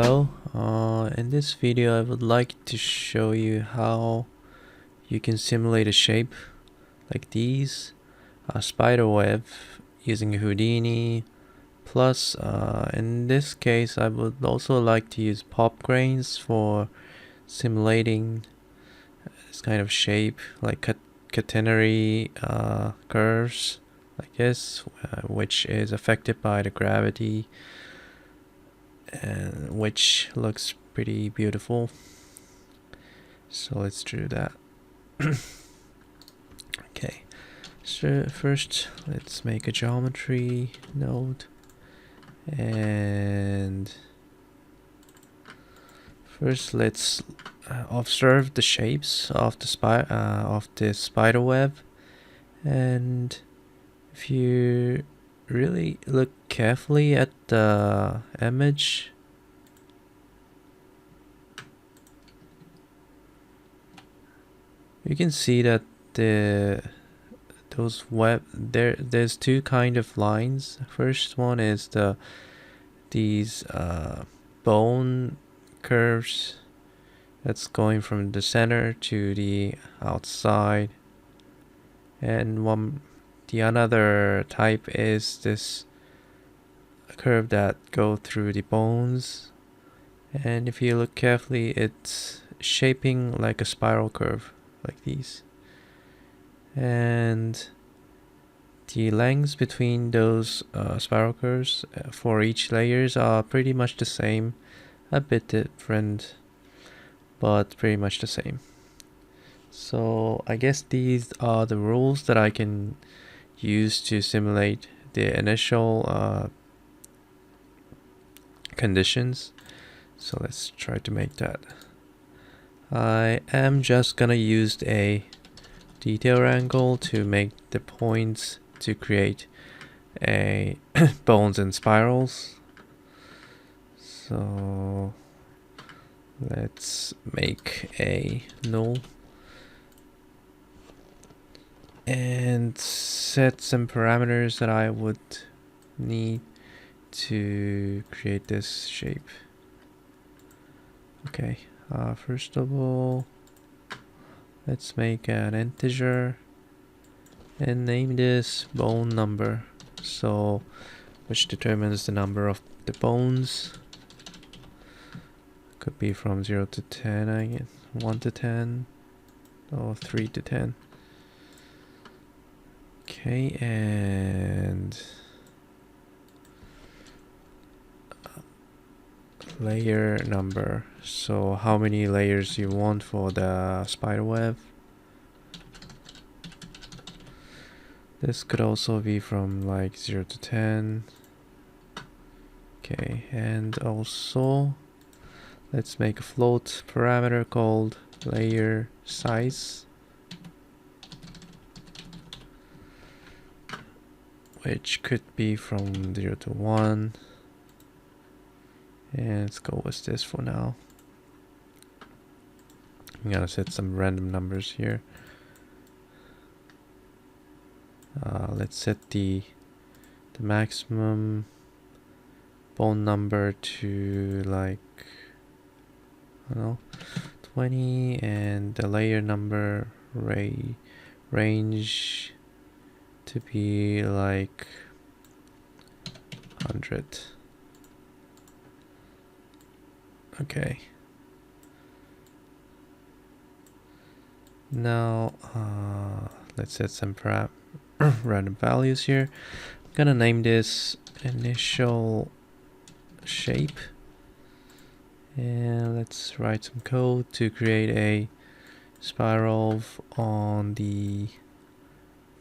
Hello, in this video I would like to show you how you can simulate a shape like these, a spider web using Houdini, plus in this case I would also like to use pop grains for simulating this kind of shape like catenary curves like this, which is affected by the gravity and which looks pretty beautiful. So let's do that. Okay, so first let's make a geometry node, and first let's observe the shapes of the spider web. And if you really look carefully at the image, you can see that there's two kind of lines. First one is these bone curves that's going from the center to the outside, and the another type is this curve that go through the bones, and if you look carefully it's shaping like a spiral curve like these, and the lengths between those spiral curves for each layers are pretty much the same, a bit different but pretty much the same. So I guess these are the rules that I can use to simulate the initial conditions. So let's try to make that. I am just gonna use a detail wrangle to make the points to create a bones and spirals. So let's make a null and set some parameters that I would need to create this shape. Okay, first of all, let's make an integer and name this bone number, so which determines the number of the bones. Could be from 0 to 10, I guess, 1 to 10 or 3 to 10. Okay, and layer number, so how many layers you want for the spider web. This could also be from like 0 to 10. Okay, and also let's make a float parameter called layer size, which could be from 0 to 1. And let's go with this for now. I'm gonna set some random numbers here. Let's set the maximum bone number to like, I don't know, 20, and the layer number range to be like 100. Okay. Now let's set some random values here. I'm gonna name this initial shape, and let's write some code to create a spiral on the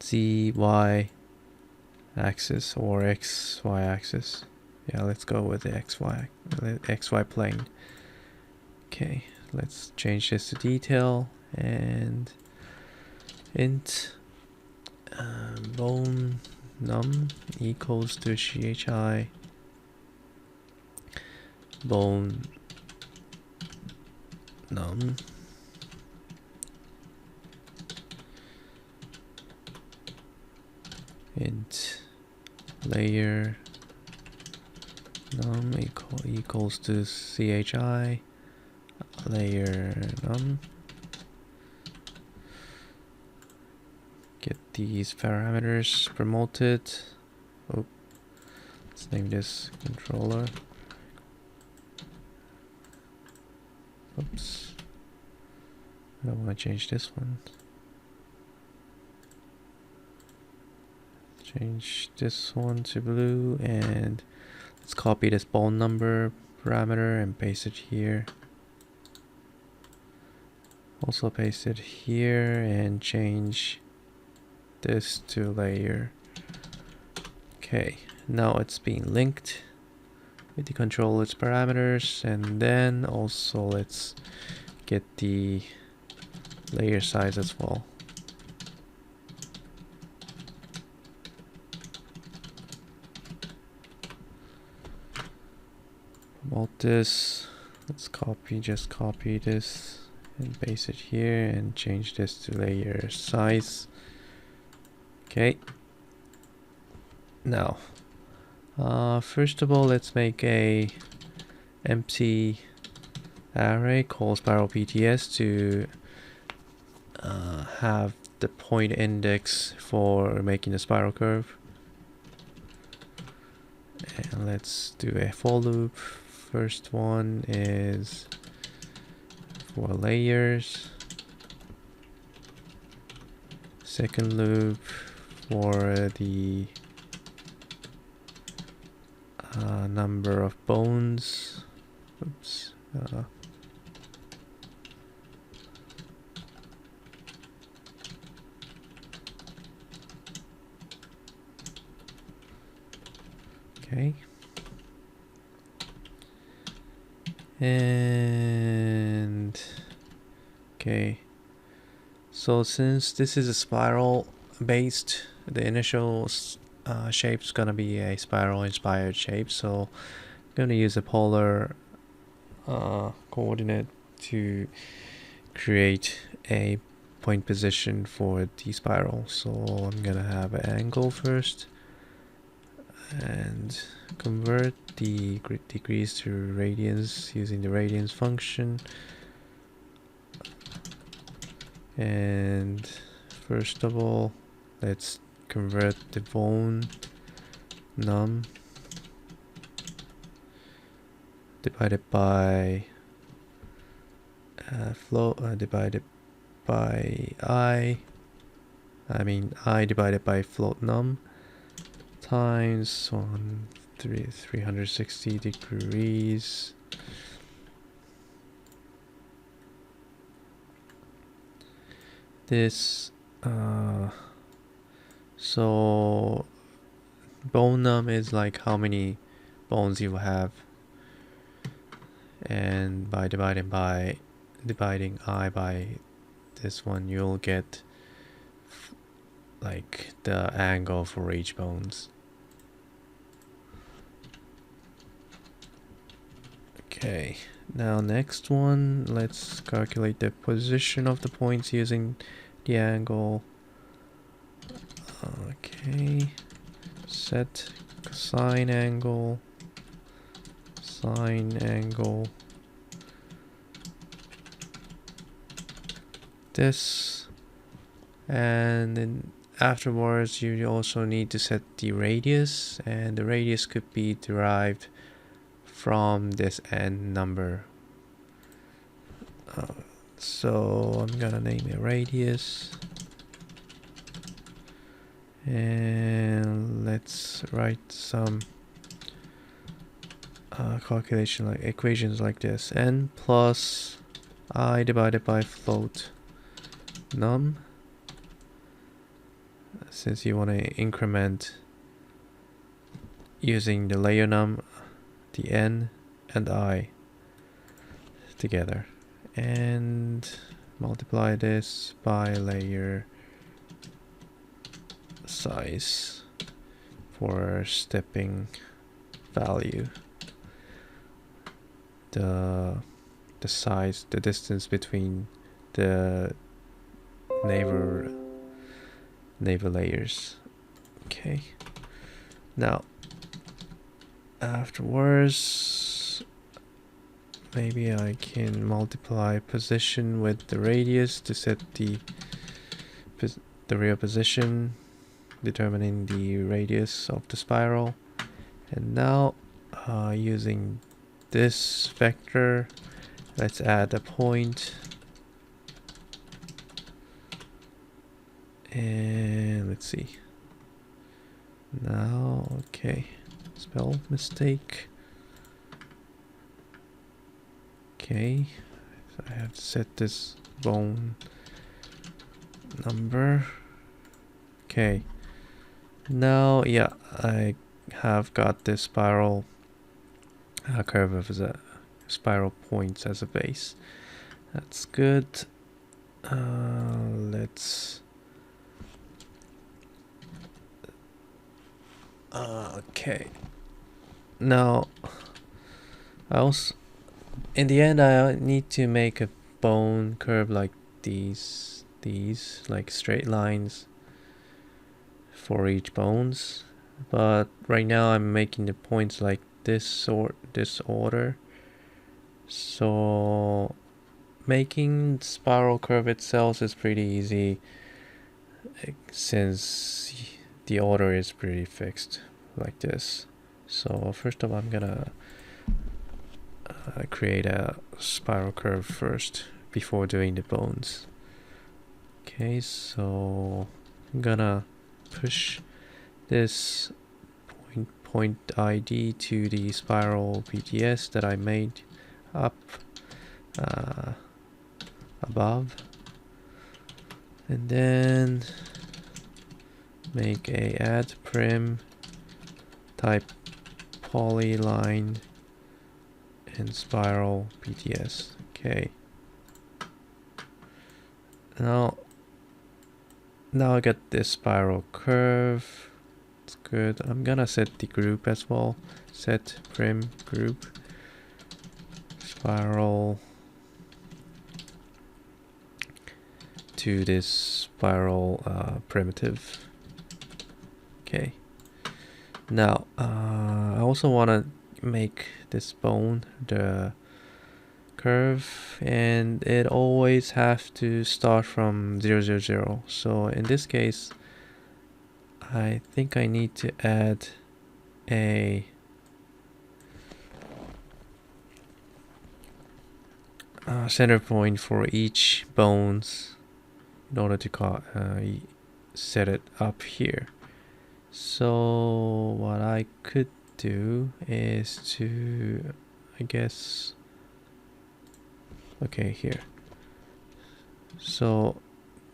ZY axis or XY axis. Yeah, let's go with the XY plane. Okay, let's change this to detail and int bone num equals to chi bone num int layer num equals to chi layer num. Get these parameters promoted. Oh, let's name this controller. Oops, I don't want to change this one. Change this one to blue, and let's copy this bone number parameter and paste it here. Also paste it here and change this to layer. Okay, now it's being linked with the controller's parameters, and then also let's get the layer size as well. Promote this. Let's just copy this and paste it here and change this to layer size. Okay. Now, first of all, let's make a empty array called spiral PTS to have the point index for making the spiral curve. And let's do a for loop. First one is for layers. Second loop for the number of bones. Oops. Okay. And okay. So since this is a spiral based, the initial shape is gonna be a spiral inspired shape. So I'm gonna use a polar coordinate to create a point position for the spiral. So I'm gonna have an angle first and convert the degrees to radians using the radians function. And first of all, let's convert the bone num divided by divided by I divided by float num times 360 degrees. This so bone num is like how many bones you have, and by dividing I by this one, you'll get like the angle for each bones. Okay, now next one, let's calculate the position of the points using the angle. Okay, set sine angle, this, and then afterwards you also need to set the radius, and the radius could be derived from this n number. So I'm gonna name it radius, and let's write some calculation like equations like this: n plus I divided by float num, since you want to increment using the layer num, the n and I together, and multiply this by layer size for stepping value, the size, the distance between the neighbor layers. Okay, now Afterwards, maybe I can multiply position with the radius to set the real position, determining the radius of the spiral. And now using this vector, let's add a point. And let's see. Now, okay, spell mistake. Okay, so I have to set this bone number. Okay, now, yeah, I have got this spiral curve as a spiral points as a base. That's good. Let's okay. Now, I also, in the end, I need to make a bone curve like these like straight lines for each bones. But right now I'm making the points like this or this order. So making spiral curve itself is pretty easy since the order is pretty fixed like this. So first of all, I'm gonna create a spiral curve first before doing the bones. Okay, so I'm gonna push this point ID to the spiral BTS that I made up above, and then make a add prim type polyline and spiral BTS. Okay, now I got this spiral curve. It's good. I'm gonna set the group as well. Set prim group spiral to this spiral primitive. Okay. Now I also want to make this bone the curve, and it always have to start from 0, 0, 0. So in this case, I think I need to add a center point for each bones in order to set it up here. So what I could do is to, I guess, okay, here. So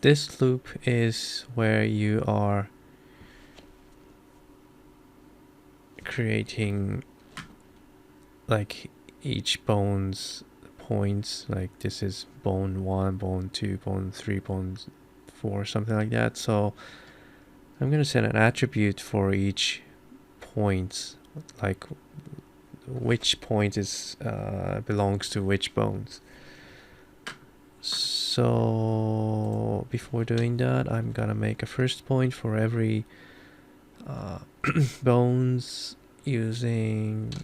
this loop is where you are creating like each bone's points, like this is bone 1, bone 2, bone 3, bone 4, something like that. So I'm going to set an attribute for each point, like which point is belongs to which bones. So before doing that, I'm gonna make a first point for every bones using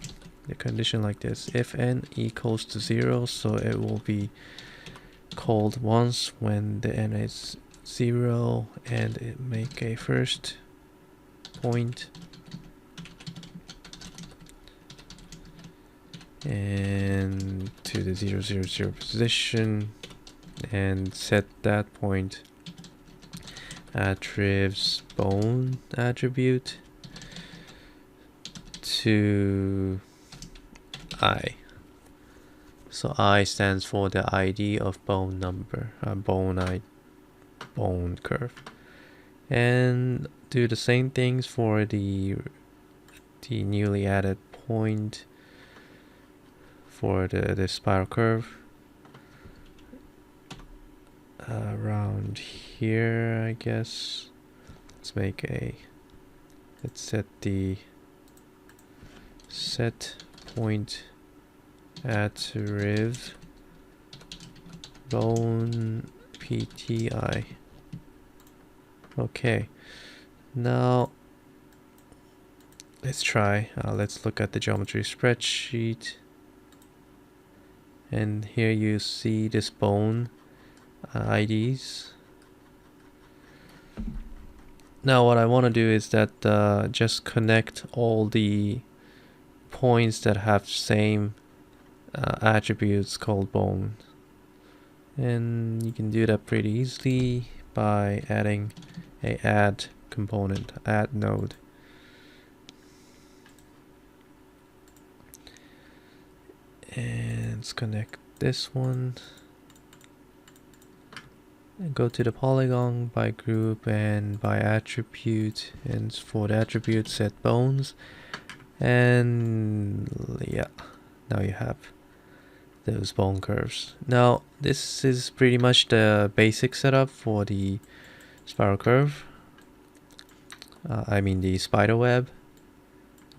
the condition like this: if n equals to 0, so it will be called once when the n is 0, and it make a first point, and to the 0, 0, 0 position, and set that point attributes bone attribute to I. So I stands for the ID of bone number, bone curve, and do the same things for the newly added point for the spiral curve around here, I guess. Let's set the set point at riv bone PTI. Okay, now let's try. Let's look at the geometry spreadsheet. And here you see this bone IDs. Now what I want to do is that just connect all the points that have same attributes called bone. And you can do that pretty easily by adding a add component, add node. And let's connect this one. And go to the polygon by group and by attribute, and for the attribute set bones. And yeah, now you have those bone curves. Now this is pretty much the basic setup for the spiral curve. I mean the spider web.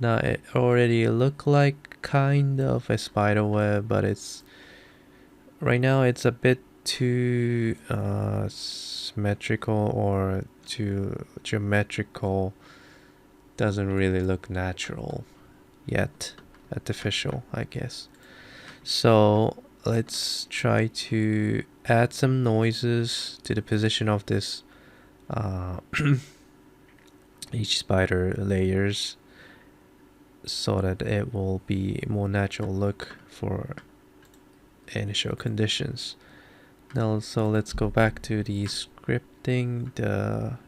Now it already look like kind of a spider web, but it's right now it's a bit too symmetrical or too geometrical. Doesn't really look natural yet. Artificial, I guess. So let's try to add some noises to the position of this each spider layers, so that it will be more natural look for initial conditions. Now, so let's go back to the scripting, the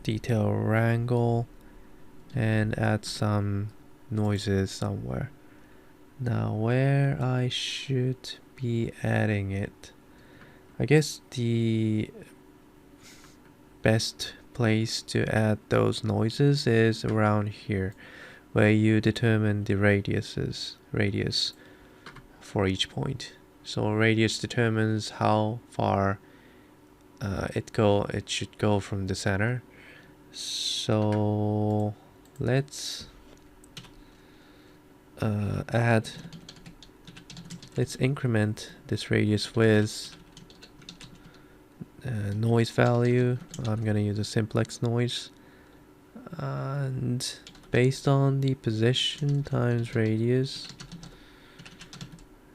detail wrangle, and add some noises somewhere. Now where I should be adding it, I guess the best place to add those noises is around here, where you determine the radius for each point. So radius determines how far it should go from the center. So let's let's increment this radius with noise value. I'm gonna use a simplex noise, and based on the position times radius,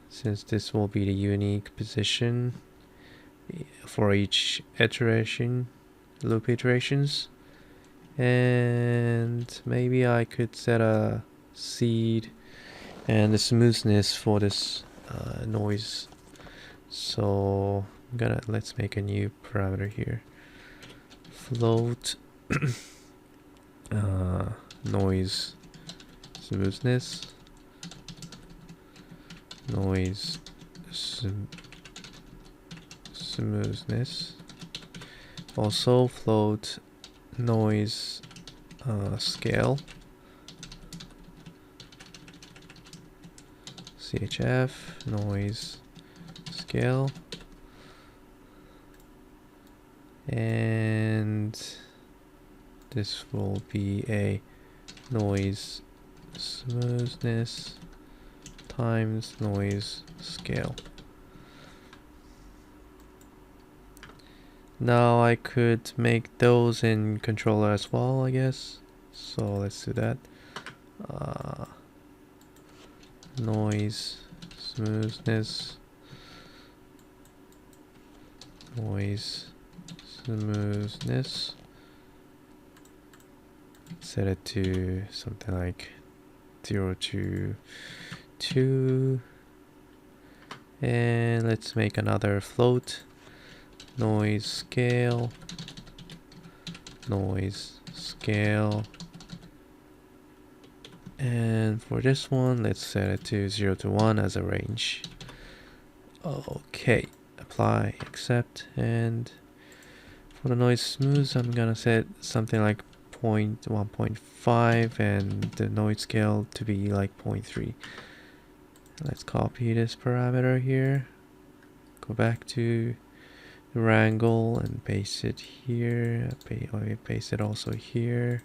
since this will be the unique position for each iteration, loop iterations. And maybe I could set a seed and the smoothness for this noise. So let's make a new parameter here. Float noise smoothness, noise smoothness. Also float noise scale, CHF noise scale, and this will be a noise smoothness times noise scale. Now I could make those in controller as well, I guess. So let's do that. Noise smoothness, noise smoothness. Set it to something like 0 to 2, and let's make another float. Noise scale, noise scale, and for this one let's set it to 0 to 1 as a range. Okay, apply, accept, and for the noise smooth I'm gonna set something like 1.5 and the noise scale to be like 0.3. Let's copy this parameter here, go back to wrangle and paste it here, paste it also here,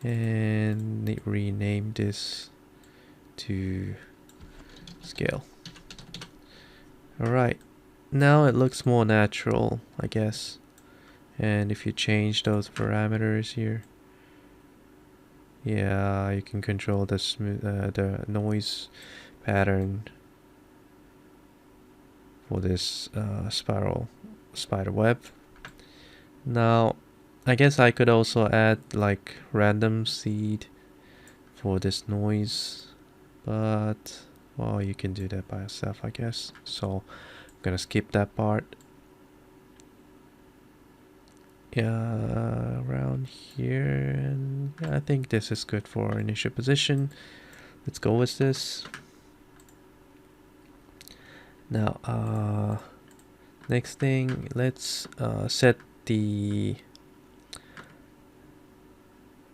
and rename this to scale. Alright, now it looks more natural, I guess. And if you change those parameters here, Yeah, you can control the the noise pattern for this spider web. Now, I guess I could also add like random seed for this noise, but well, you can do that by yourself, I guess. So I'm gonna skip that part. Yeah, around here, and yeah, I think this is good for initial position. Let's go with this. Now, next thing, let's set the.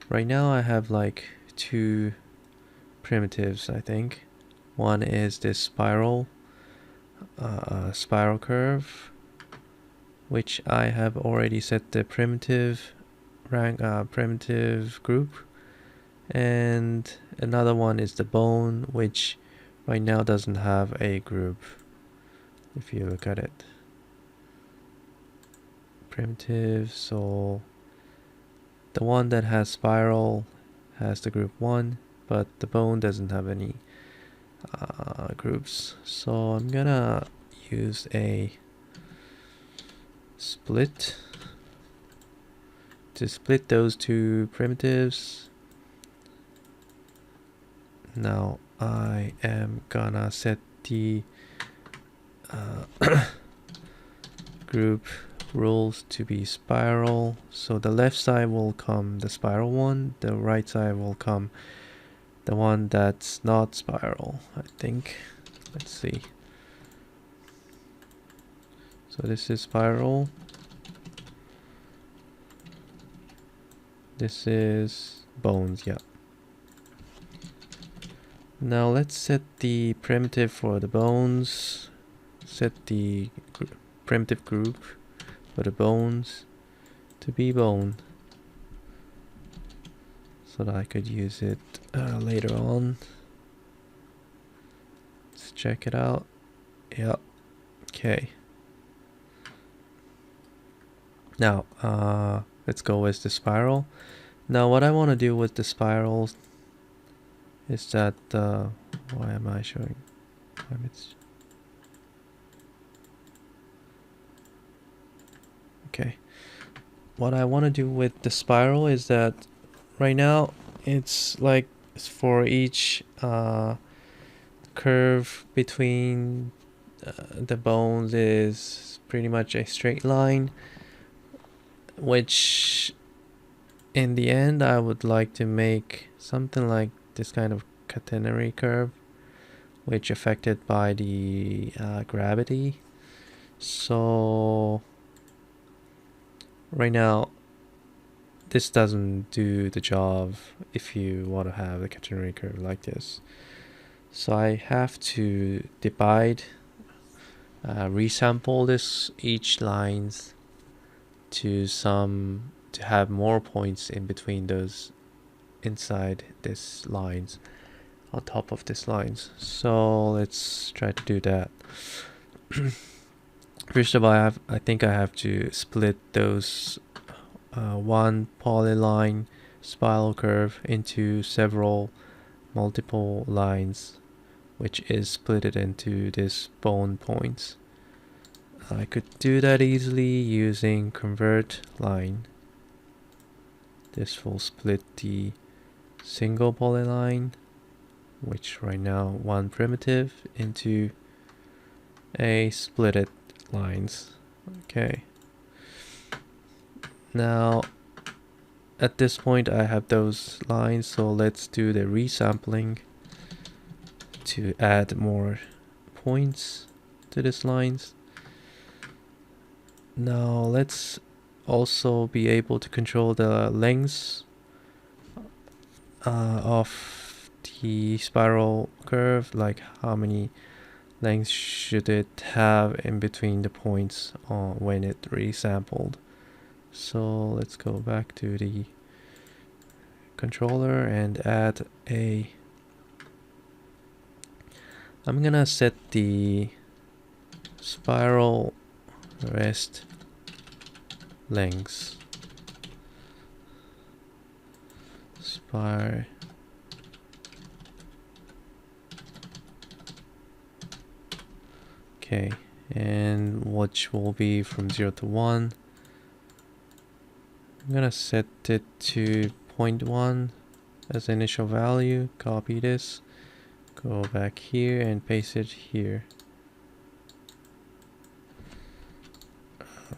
Right now, I have like two primitives, I think. One is this spiral curve, which I have already set the primitive primitive group, and another one is the bone, which right now doesn't have a group. If you look at it, primitive, so the one that has spiral has the group 1, but the bone doesn't have any groups. So I'm gonna use a split to split those two primitives. Now I am gonna set the group rules to be spiral, so the left side will come the spiral one, the right side will come the one that's not spiral, I think. Let's see. So this is spiral, this is bones. Yeah. Now let's set the primitive for the bones, set the primitive group for the bones to be bone, so that I could use it later on. Let's check it out. Yep. Okay. Now let's go with the spiral. Now what I want to do with the spirals is that why am I showing limits? Okay. What I want to do with the spiral is that right now it's like for each curve between the bones is pretty much a straight line, which in the end I would like to make something like this kind of catenary curve, which affected by the gravity. So right now this doesn't do the job if you want to have a catenary curve like this. So I have to divide, resample this each lines to have more points in between those, inside this lines, on top of this lines. So let's try to do that. First of all, I think I have to split those one polyline spiral curve into multiple lines, which is split it into this bone points. I could do that easily using convert line. This will split the single polyline, which right now one primitive, into a splitted lines. Okay. Now at this point I have those lines, so let's do the resampling to add more points to these lines. Now let's also be able to control the lengths of the spiral curve, like how many lengths should it have in between the points when it resampled. So let's go back to the controller and add a, I'm gonna set the spiral rest lengths. spire. Okay, and which will be from 0 to 1. I'm gonna set it to 0.1 as initial value. Copy this, go back here and paste it here.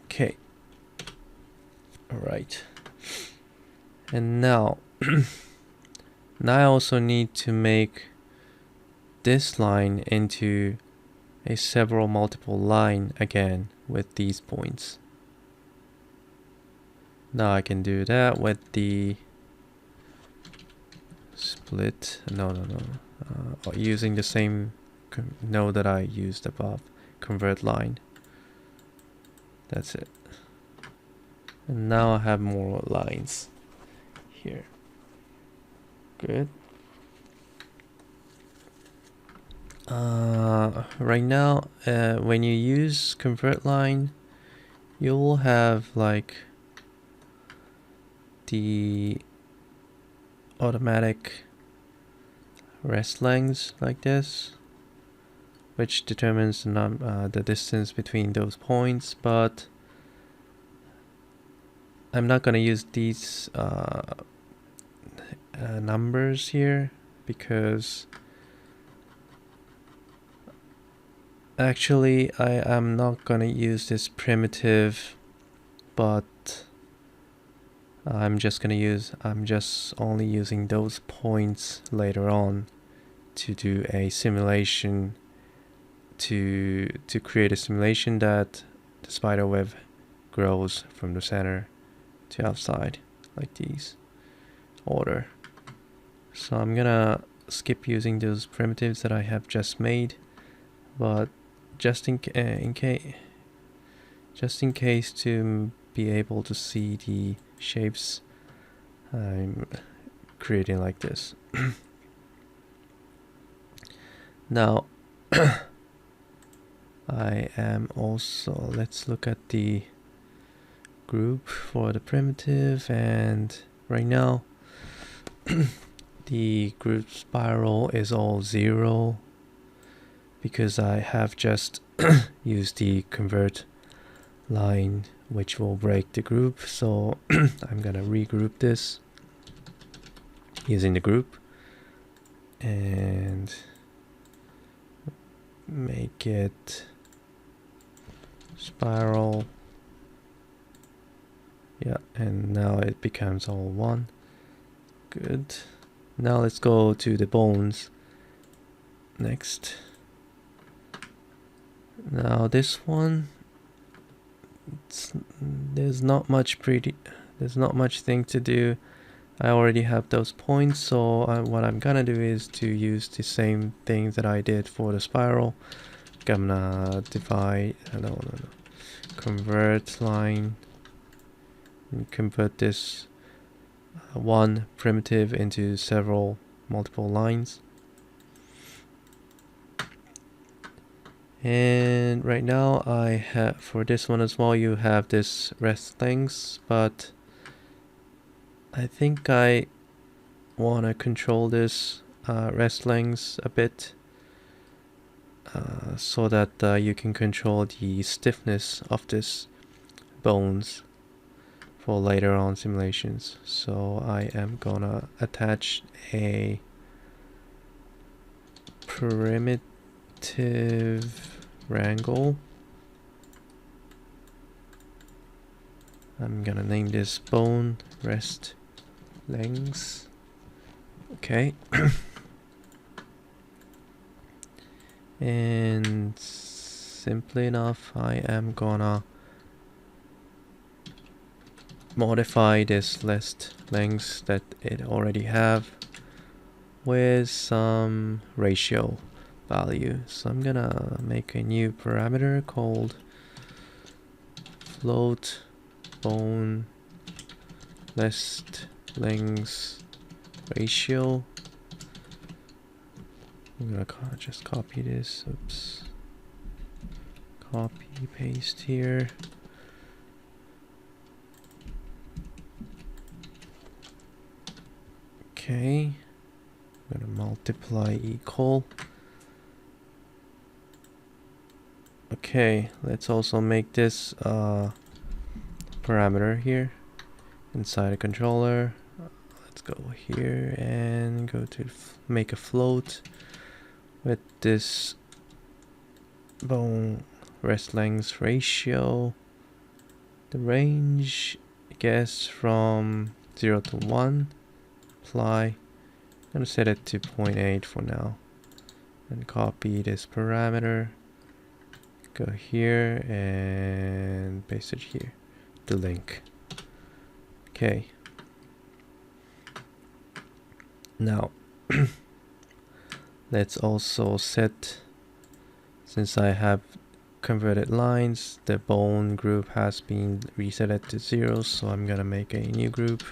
Okay. Alright. And now, now I also need to make this line into a several multiple line again with these points. Now I can do that with the split, using the same node that I used above, convert line. That's it. And now I have more lines here. Good. Right now, when you use convert line, you will have like the automatic rest lengths like this, which determines the distance between those points, but I'm not going to use these numbers here because actually I am not going to use this primitive, but I'm just only using those points later on to do a simulation, to create a simulation that the spider web grows from the center to outside like these order. So I'm gonna skip using those primitives that I have just made, but just in case to be able to see the shapes I'm creating like this. Now I am also, let's look at the group for the primitive, and right now the group spiral is all 0 because I have just used the convert line, which will break the group. So I'm gonna regroup this using the group and make it spiral. Yeah, and now it becomes all 1. Good. Now let's go to the bones next. Now this one, there's not much thing to do. I already have those points, so what I'm gonna do is to use the same thing that I did for the spiral. I'm gonna divide, convert line, and convert this one primitive into several multiple lines. And right now I have, for this one as well, you have this rest lengths, but I think I want to control this rest lengths a bit so that you can control the stiffness of this bones for later on simulations. So I am gonna attach a primitive wrangle. I'm gonna name this bone rest lengths. Okay. And simply enough, I am gonna modify this list lengths that it already have with some ratio value. So I'm gonna make a new parameter called float bone list lengths ratio. I'm gonna just copy this. Oops. Copy paste here. Okay, I'm gonna multiply equal. Okay, let's also make this parameter here inside a controller. Let's go here and go to make a float with this bone rest length ratio. The range, I guess, from 0 to 1. Apply. I'm gonna set it to 0.8 for now. And copy this parameter. Go here and paste it here. The link. Okay. Now, let's also set, since I have converted lines, the bone group has been reset to 0, so I'm gonna make a new group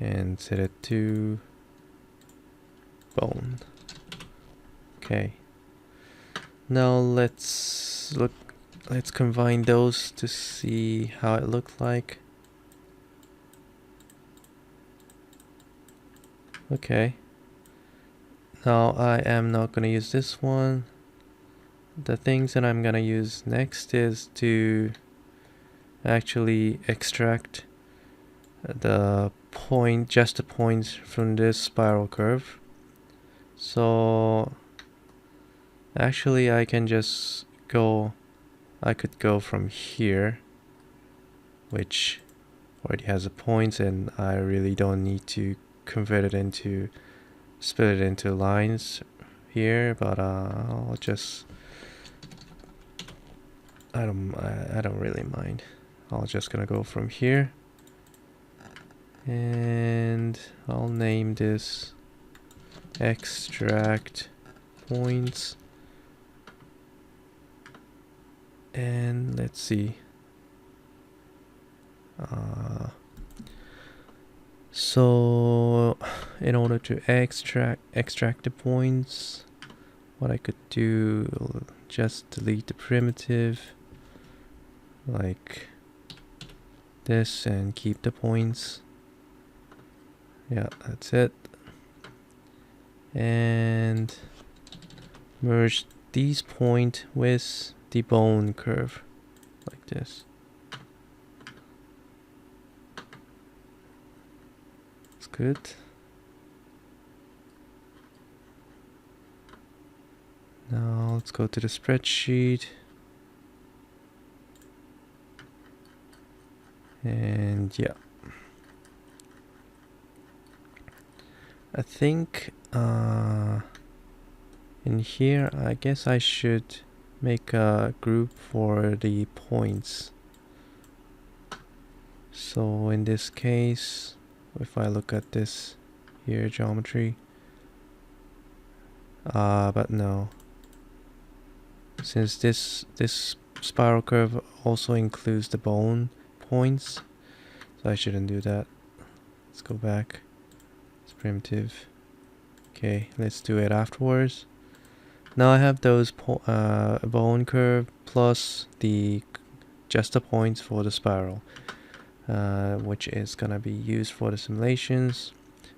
and set it to bone. Okay, now let's combine those to see how it looks like. Okay, now I am not gonna use this one. The things that I'm gonna use next is to actually extract the point, just the points from this spiral curve. So actually I can just go, I could go from here, which already has the points, and I really don't need to convert it into, split it into lines here, but I'll just, I don't really mind. I'll just gonna go from here, and I'll name this extract points, and let's see. So in order to extract the points, what I could do, just delete the primitive like this and keep the points. Yeah, that's it. And merge these points with the bone curve like this. It's good. Now let's go to the spreadsheet. And yeah, I think in here I guess I should make a group for the points. So in this case, if I look at this here, geometry, but no, since this spiral curve also includes the bone points, so I shouldn't do that. Let's go back. It's primitive. Okay, let's do it afterwards. Now I have those bone curve plus just the points for the spiral, which is gonna be used for the simulations.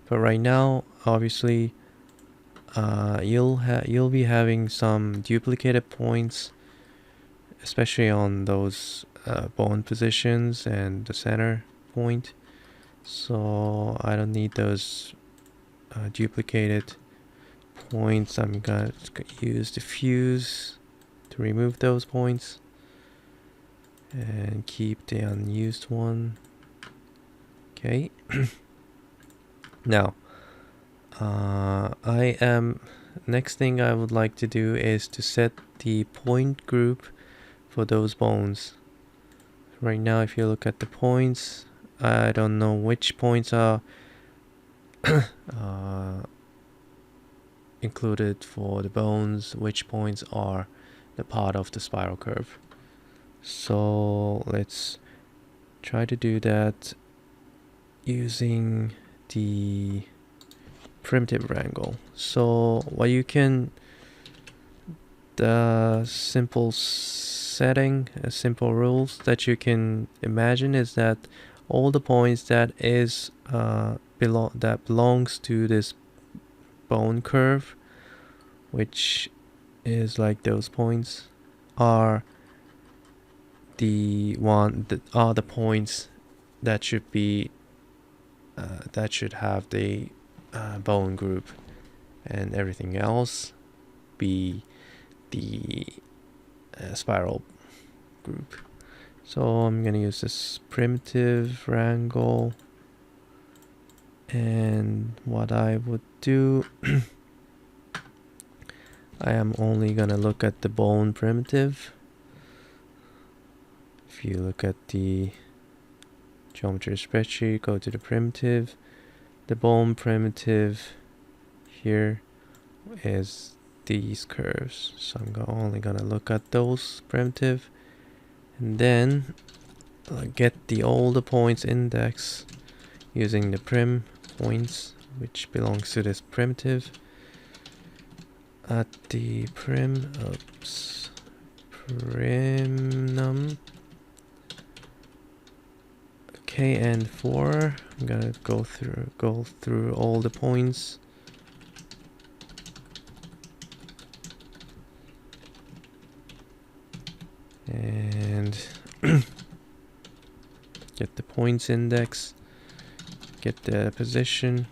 But right now, obviously, you'll be having some duplicated points, especially on those bone positions and the center point. So I don't need those duplicated points. I'm gonna use diffuse to remove those points and keep the unused one. Okay. Now next thing I would like to do is to set the point group for those bones. Right now, if you look at the points, I don't know which points are included for the bones, which points are the part of the spiral curve. So let's try to do that using the primitive wrangle. So what you can, the simple setting, simple rules that you can imagine is that all the points that belongs to this bone curve, which is like those points, are the points that should be that should have the bone group, and everything else be the spiral group. So I'm gonna use this primitive wrangle, and what I would do I am only gonna look at the bone primitive. If you look at the geometry spreadsheet, go to the primitive. The bone primitive here is these curves, so I'm only gonna look at those primitive, and then get all the points index using the prim points, which belongs to this primitive. At the primnum and 4, I'm gonna go through all the points. And get the points index, get the position.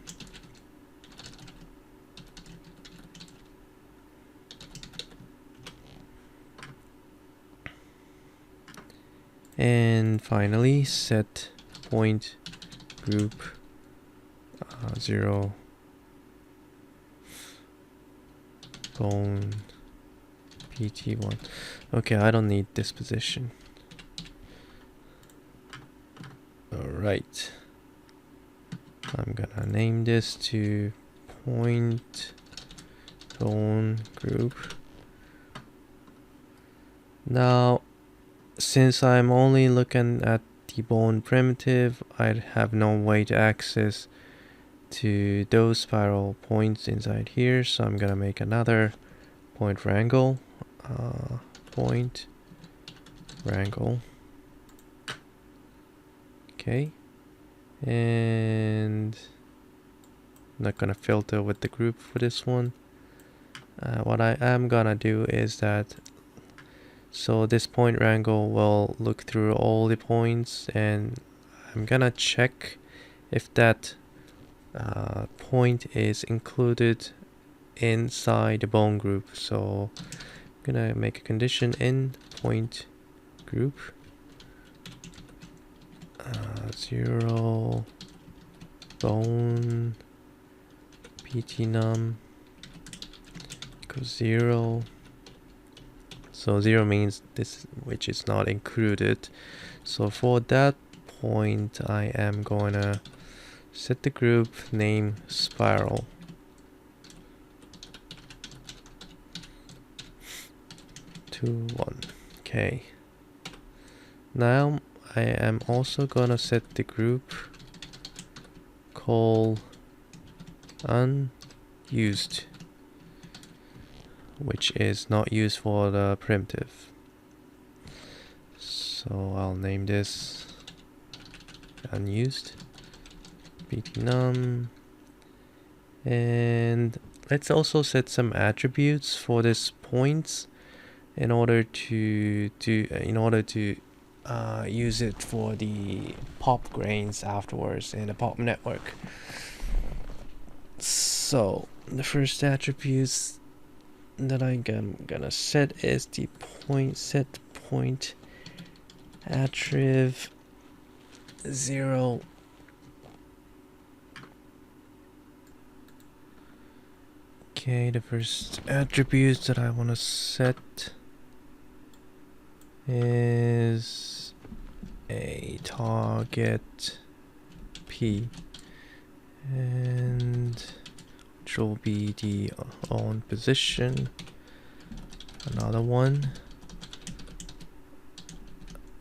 And finally set point group 0 bone PT1. Okay, I don't need this position. Alright, I'm gonna name this to point bone group. Now, since I'm only looking at the bone primitive, I have no way to access to those spiral points inside here, so I'm gonna make another point wrangle. Point wrangle. Okay, and I'm not gonna filter with the group for this one. What I am gonna do is that, so this point wrangle will look through all the points, and I'm gonna check if that point is included inside the bone group. So I'm gonna make a condition in point group 0 bone PT_num equals 0. So 0 means this, which is not included. So for that point, I am gonna set the group name spiral. To 1. Okay. Now I am also gonna set the group call unused, which is not used for the primitive. So I'll name this unused PT_num, and let's also set some attributes for this points in order to use it for the pop grains afterwards in the pop network. So the first attributes that I'm gonna set is the set point attrib 0 . Okay, the first attributes that I want to set is a target P, and which will be the on position. Another one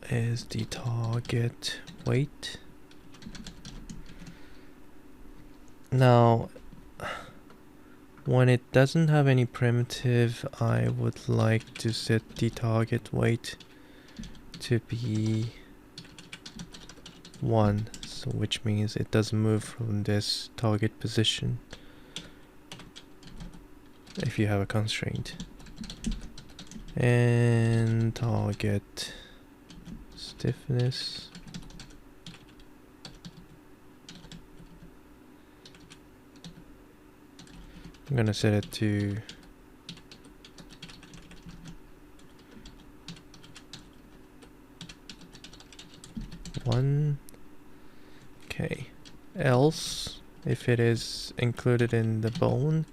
is the target weight. Now, when it doesn't have any primitive, I would like to set the target weight to be 1, so which means it doesn't move from this target position if you have a constraint. And target stiffness, I'm gonna set it to 1. Okay, else if it is included in the bone,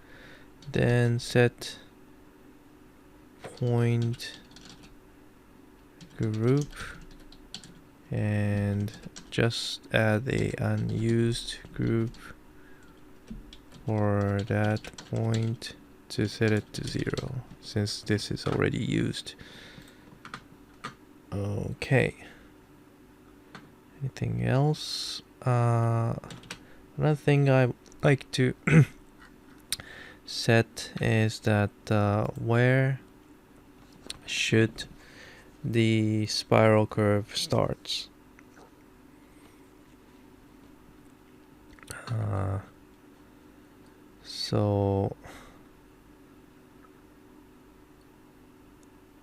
then set point group and just add a unused group for that point to set it to 0 since this is already used. Okay, anything else? Another thing I like to set is that where should the spiral curve starts. So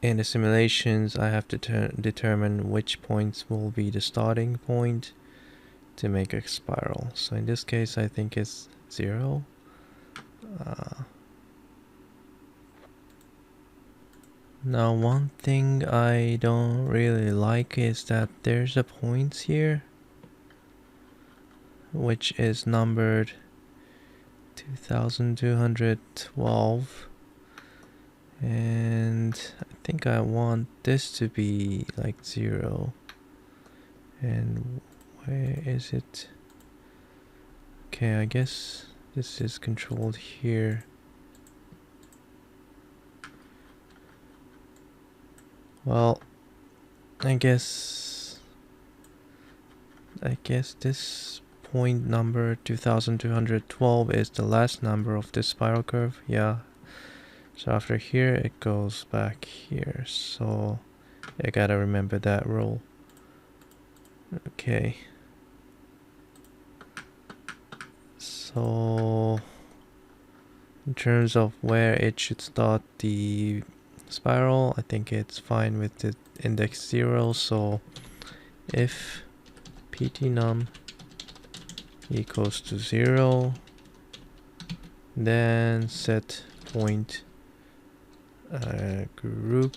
in the simulations I have to determine which points will be the starting point to make a spiral. So in this case I think it's 0. Now one thing I don't really like is that there's a point here which is numbered 2212, and I think I want this to be like 0. And where is it? Okay, I guess this is controlled here. Well, I guess this point number 2212 is the last number of this spiral curve. Yeah, so after here it goes back here, so I gotta remember that rule. Okay, so in terms of where it should start the spiral, I think it's fine with the index 0. So if ptnum equals to 0, then set point group,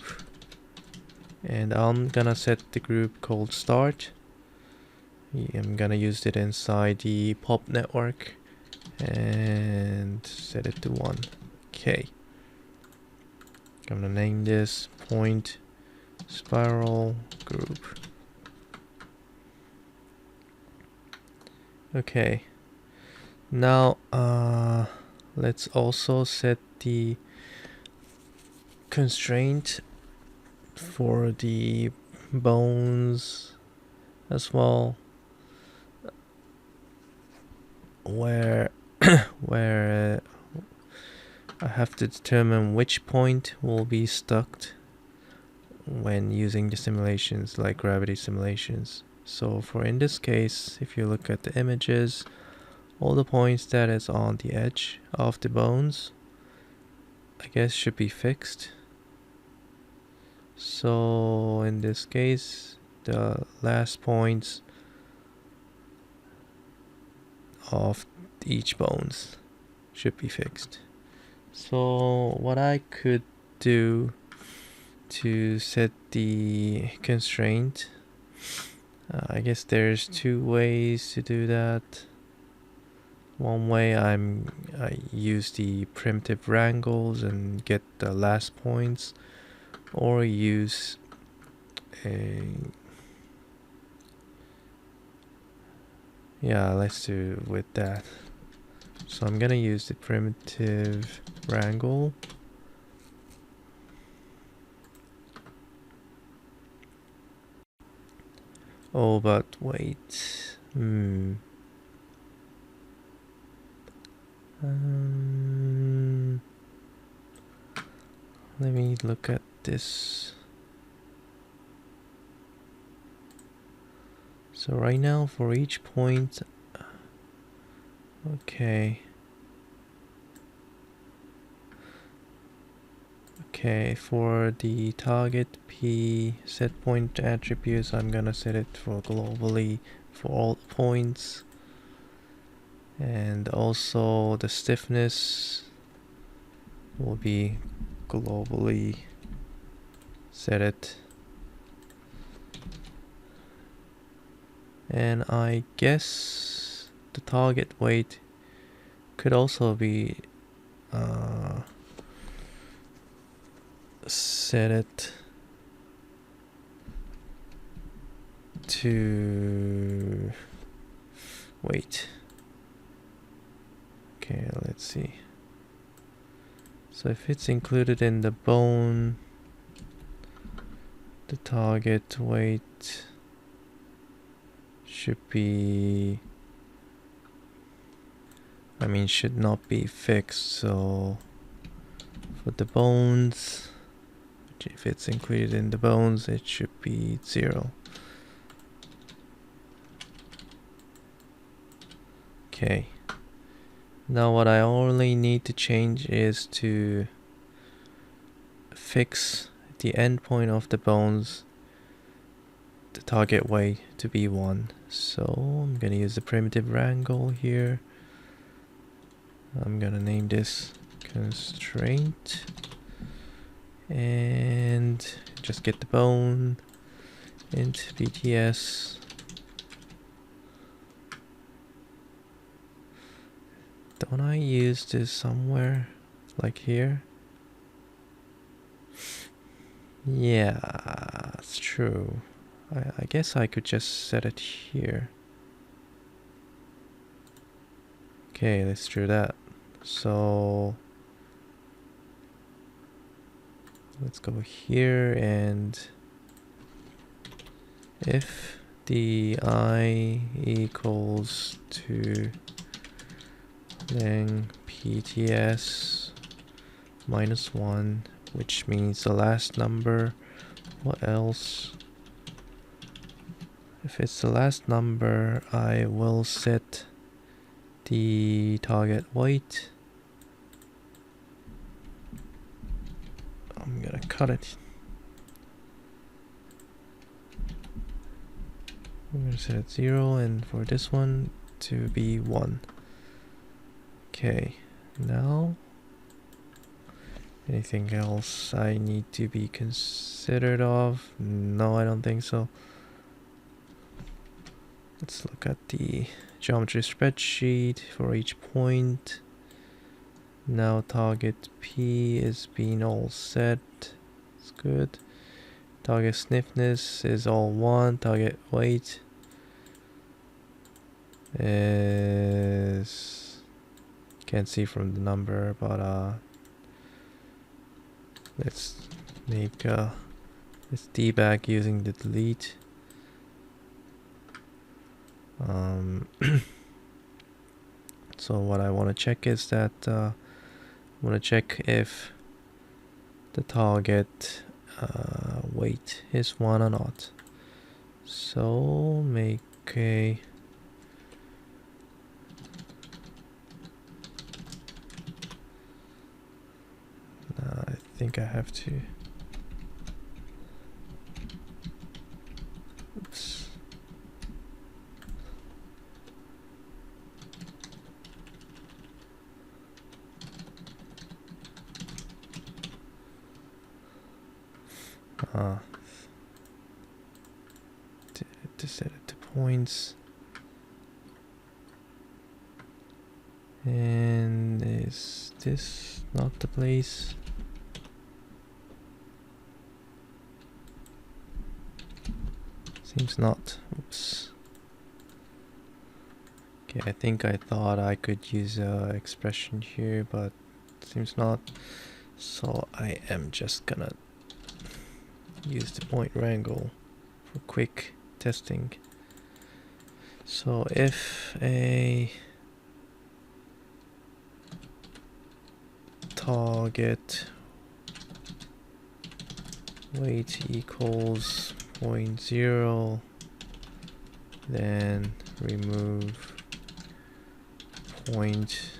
and I'm gonna set the group called start. I'm gonna use it inside the pop network and set it to 1. Okay, I'm gonna name this point spiral group. Okay, now let's also set the constraint for the bones as well, where I have to determine which point will be stuck when using the simulations like gravity simulations. So for in this case, if you look at the images, all the points that is on the edge of the bones, I guess should be fixed. So in this case, the last points of each bones should be fixed. So what I could do to set the constraint, I guess there's 2 ways to do that. One way I use the primitive wrangles and get the last points, or use let's do with that. So I'm gonna use the primitive wrangle. Oh, but wait. Let me look at this. So right now for each point, okay, for the target P set point attributes, I'm gonna set it for globally for all points, and also the stiffness will be globally set it. And I guess the target weight could also be set it to wait. Okay, let's see. So if it's included in the bone, the target weight should be, should not be fixed. So for the bones, if it's included in the bones, it should be 0. Okay. Now what I only need to change is to fix the endpoint of the bones, the target weight to be 1. So I'm gonna use the primitive wrangle here. I'm gonna name this constraint and just get the bone into BTS. Don't I use this somewhere like here? Yeah, it's true. I guess I could just set it here. Okay, let's do that. So let's go here, and if the I equals to then PTS minus 1, which means the last number. What else? If it's the last number, I will set the target weight. I'm gonna cut it. I'm gonna set it 0, and for this one to be 1. Okay, now anything else I need to be considered of? No, I don't think so. Let's look at the geometry spreadsheet for each point. Now target P is being all set. It's good. Target stiffness is all 1. Target weight is, can't see from the number, but let's make let's debug using the delete. So what I want to check is that I want to check if the target weight is 1 or not. So make a I think I have to. Oops. To set it to points. And is this not the place? Seems not. Oops. Okay, I think I thought I could use a expression here, but seems not. So I am just gonna use the point wrangle for quick testing. So if a target weight equals 0.0 then remove point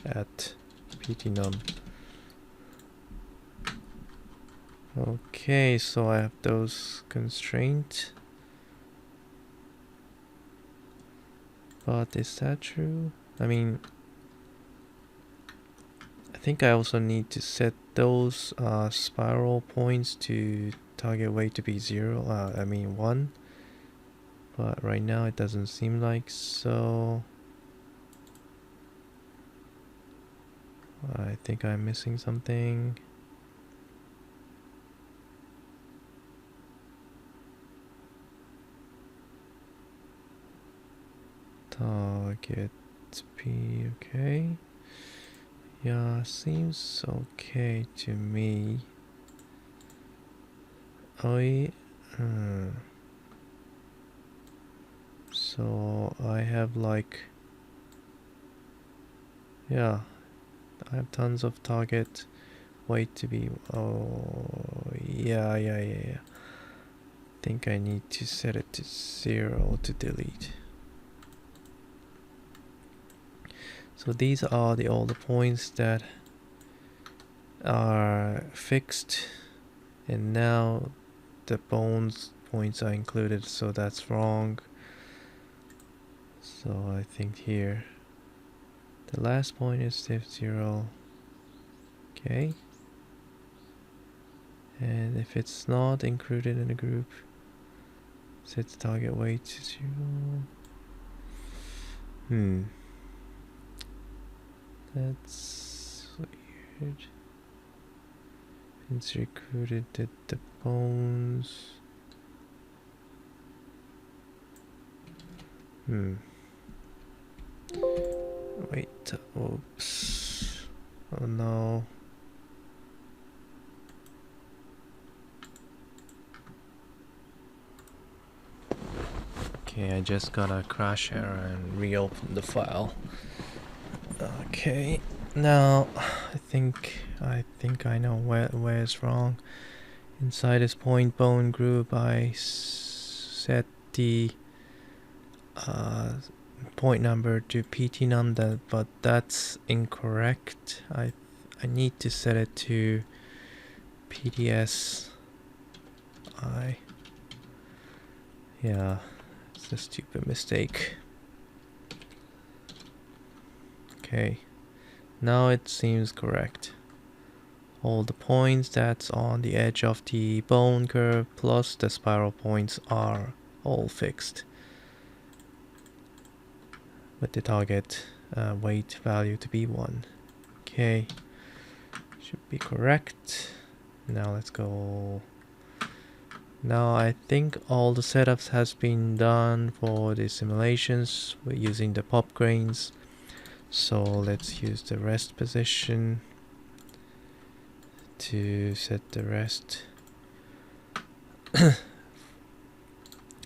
at ptnum. Okay, so I have those constraints. But is that true? I mean, I think I also need to set those spiral points to target weight to be 0, I mean 1. But right now it doesn't seem like so. I think I'm missing something. Target P, okay. Yeah, seems okay to me. So I have like, yeah, I have tons of target weight to be, yeah. Think I need to set it to 0 to delete. So these are all the points that are fixed, and now the bones points are included, so that's wrong. So I think here the last point is diff 0. Okay. And if it's not included in the group, set target weight to 0. That's weird. It's recruited the bones. Wait, oops. Oh no. Okay, I just got a crash error and reopened the file. Okay, now I think I know where it's wrong. Inside this point bone group, I set the point number to ptnum, but that's incorrect. I need to set it to pts. Yeah, it's a stupid mistake. Okay, now it seems correct. All the points that's on the edge of the bone curve plus the spiral points are all fixed, with the target weight value to be 1. Okay, should be correct. Now let's go. Now I think all the setups has been done for the simulations. We're using the pop grains. So let's use the rest position to set the rest.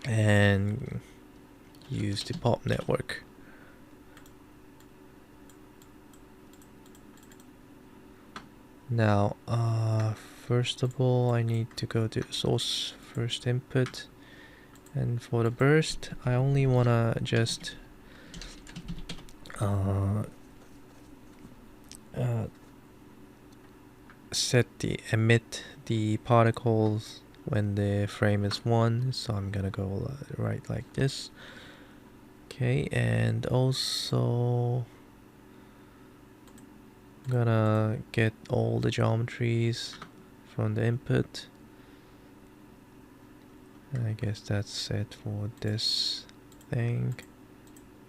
And use the pop network. Now, first of all, I need to go to the source first input, and for the burst, I only wanna just emit the particles when the frame is 1. So I'm gonna go right like this. Okay, and also I'm gonna get all the geometries from the input. And I guess that's it for this thing.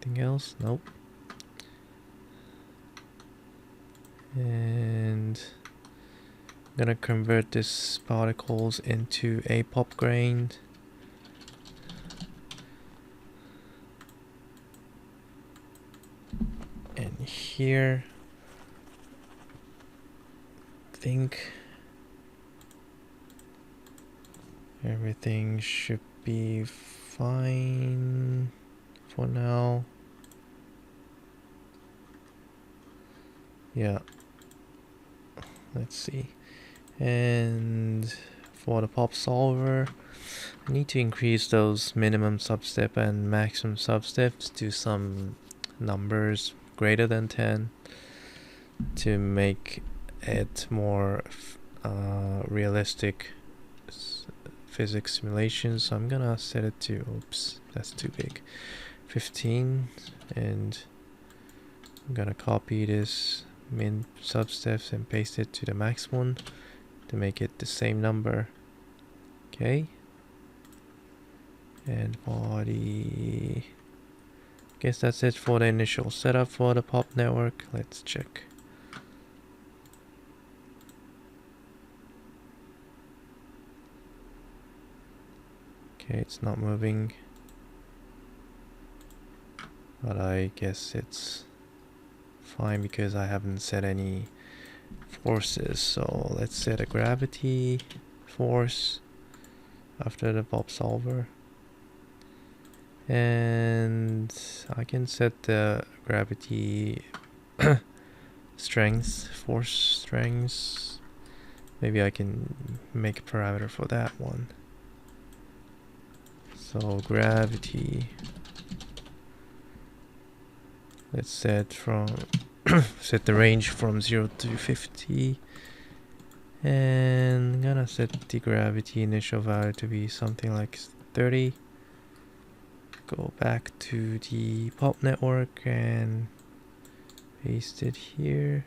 Anything else? Nope. And I'm gonna convert this particles into a pop grain. And here, I think everything should be fine for now. Yeah. Let's see. And for the pop solver, I need to increase those minimum substep and maximum substeps to some numbers greater than 10 to make it more realistic physics simulation. So I'm gonna set it to, oops, that's too big, 15, and I'm gonna copy this min substeps and paste it to the max one to make it the same number. Okay, and body, guess that's it for the initial setup for the pop network. Let's check. Okay, it's not moving, but I guess it's fine because I haven't set any forces. So let's set a gravity force after the pop solver, and I can set the gravity strength, force strength. Maybe I can make a parameter for that one. So gravity, let's set from set the range from 0 to 50, and I'm gonna set the gravity initial value to be something like 30. Go back to the pop network and paste it here.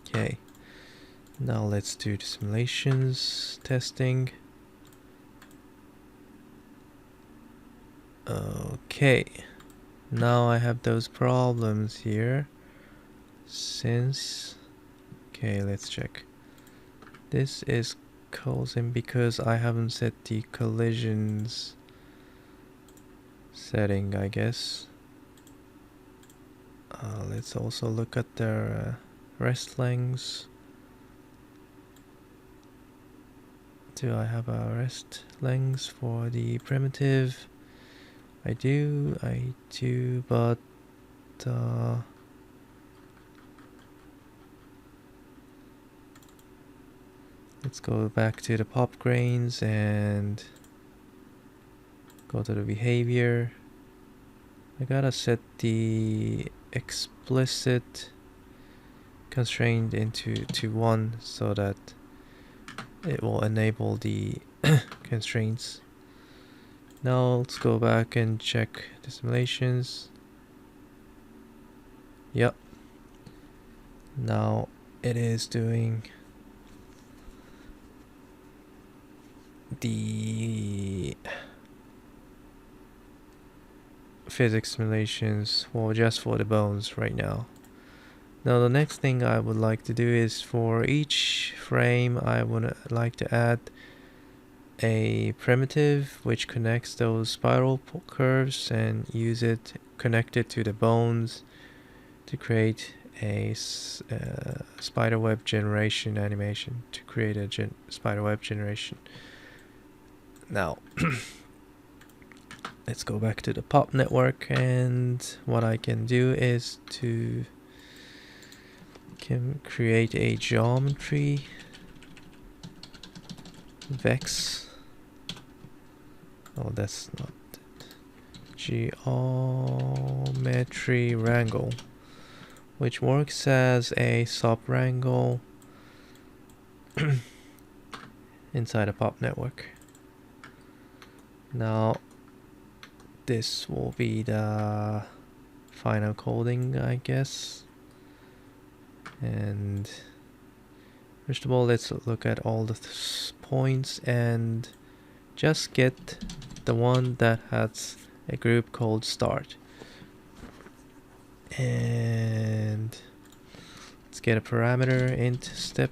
Okay, now let's do the simulations testing. Okay, now I have those problems here since, okay, let's check. This is causing because I haven't set the collisions setting, I guess. Let's also look at their rest lengths. Do I have a rest length for the primitive? I do, but let's go back to the pop grains and go to the behavior. I gotta set the explicit constraint to 1 so that it will enable the constraints. Now let's go back and check the simulations. Yep. Now it is doing the physics simulations for just for the bones right now. Now the next thing I would like to do is for each frame I would like to add a primitive which connects those spiral curves and use it, connect it to the bones to create a spiderweb generation animation, to create a spiderweb generation. Now let's go back to the pop network, and what I can do is to create a geometry vex. Oh, that's not it. Geometry wrangle, which works as a sub wrangle inside a pop network. Now this will be the final coding, I guess. And first of all, let's look at all the points and just get the one that has a group called start. And let's get a parameter int step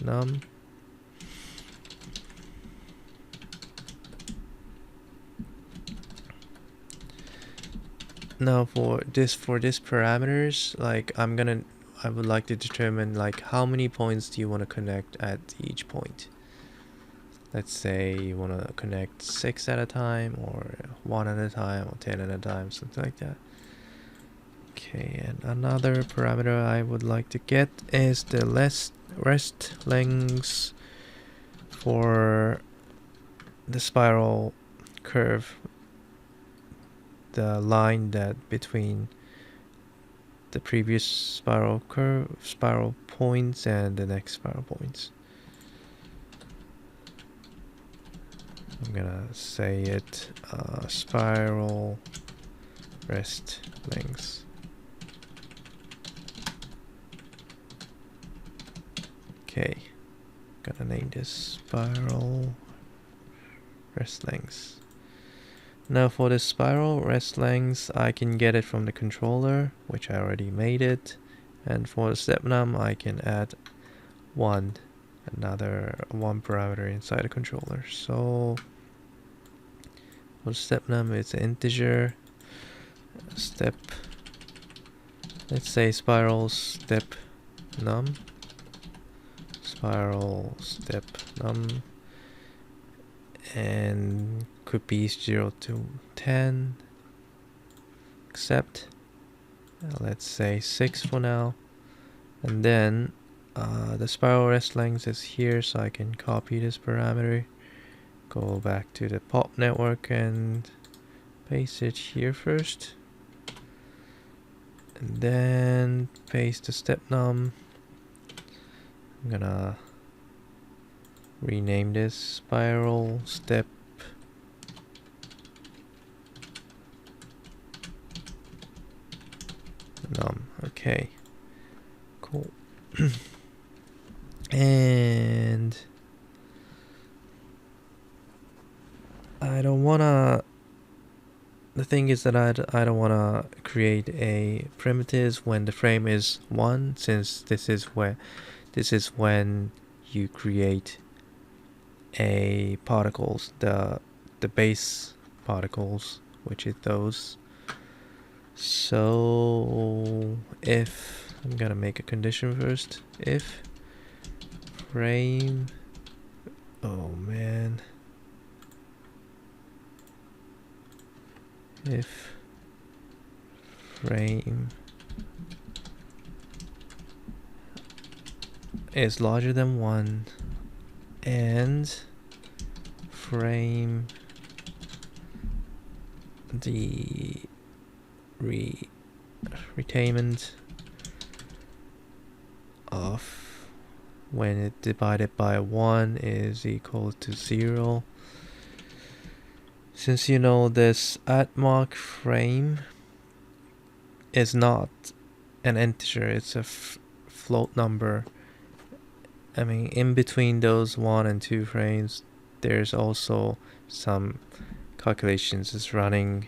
num. Now for this parameters, like I would like to determine like how many points do you want to connect at each point. Let's say you want to connect 6 at a time, or 1 at a time, or 10 at a time, something like that. Okay, and another parameter I would like to get is the rest length for the spiral curve, the line that between the previous spiral points and the next spiral points. I'm gonna say it spiral rest length. Okay, gonna name this spiral rest length. Now for the spiral rest length, I can get it from the controller, which I already made it. And for the step num, I can add another one parameter inside the controller. So for step num, it's an integer step. Let's say spiral step num. Spiral step num, and could be 0 to 10, except let's say 6 for now. And then the spiral rest length is here, so I can copy this parameter, go back to the pop network and paste it here first, and then paste the step num. I'm gonna rename this spiral step num. Okay, cool. And I don't wanna, the thing is that I don't wanna create a primitives when the frame is 1, since this is when you create a particles, the base particles, which is those. So if I'm gonna make a condition first, if frame, oh man, if frame is larger than 1 and frame the retainment of when it divided by 1 is equal to 0. Since you know this @mark frame is not an integer, it's a float number. I mean, in between those 1 and 2 frames, there's also some calculations is running,